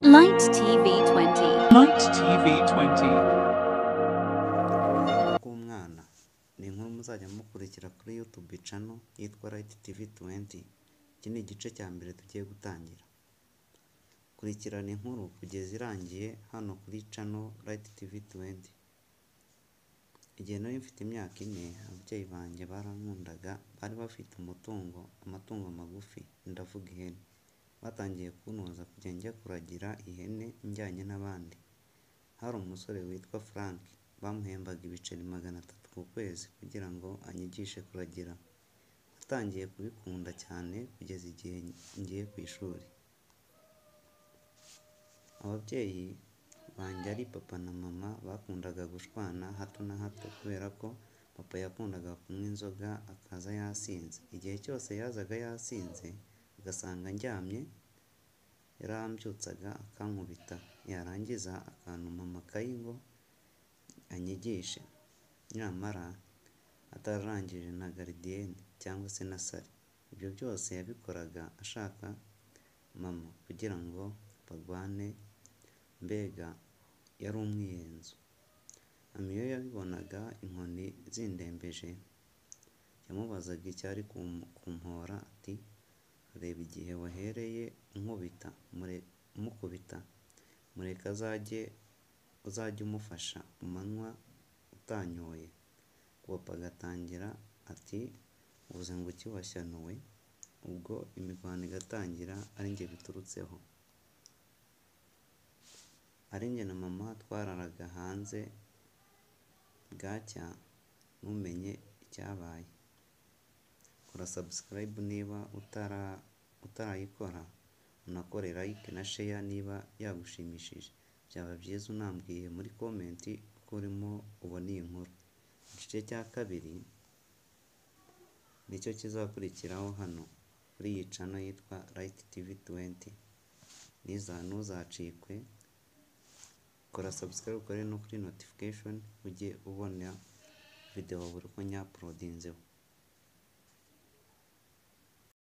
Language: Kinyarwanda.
Light TV 20. Light TV 20. K'umwana ni inkuru muzajya mukurikira kuri YouTube channel yitwa Light TV 20. Iki ni igice cya mbere tugiye gutangira. Kurikirana inkuru kugeza irangiye hano kuri channel Light TV 20. Igihe nari mfite imyaka 4, ababyeyi banjye barankundaga, bari bafite amatungo magufi, ndavuga ihene. Batangiye kuntoza kujya njya kuragira ihene njyanye n'abandi. Hari umusore witwa Frank, bamuhembaga ibiceri 300 ku kwezi kugira ngo anyigishe kuragira. Natangiye kubikunda cyane kugeza igihe ngiye ku ishuri. Ababyeyi banjye ari papa na mama bakundaga gushwana hato na hato kubera ko papa yakundaga kunywa inzoga akaza yasinze. Igihe cyose yazaga yasinze ugasanga ndyamye, yarambyutsaga akankubita, yarangiza akantuma amakayi ngo anyigishe, nyamara atararangije na garidiyene cyangwa se na sare. Ibyo byose yabikoraga ashaka mama kugira ngo bagwane, mbega yari umwiyenzo. Mama iyo yabibonaga inkoni zindembeje, yamubazaga icyari kumpora ati, reba igihe wahereye umukubita, mureka uzajye umufasha umanywa utanyoye. Papa agatangira ati, uvuze ngo iki washyanuwe? Ubwo imirwano igatangira ari njye biturutseho. Ari njye na mama twararaga hanze, bwacya ntumenye icyabaye. Kora subscribe niba utarayikora, unakore like na share niba yagushimishije. Byaba byiza unambwiye muri comment uko urimo ubona iyi nkuru. Igice cya kabiri nicyo kizakurikiraho hano kuri iyi channel yitwa Light TV 20. Ntuzacikwe, kora subscribe, ukore no kuri notification ujye ubona video buri uko nya uploadinzeho.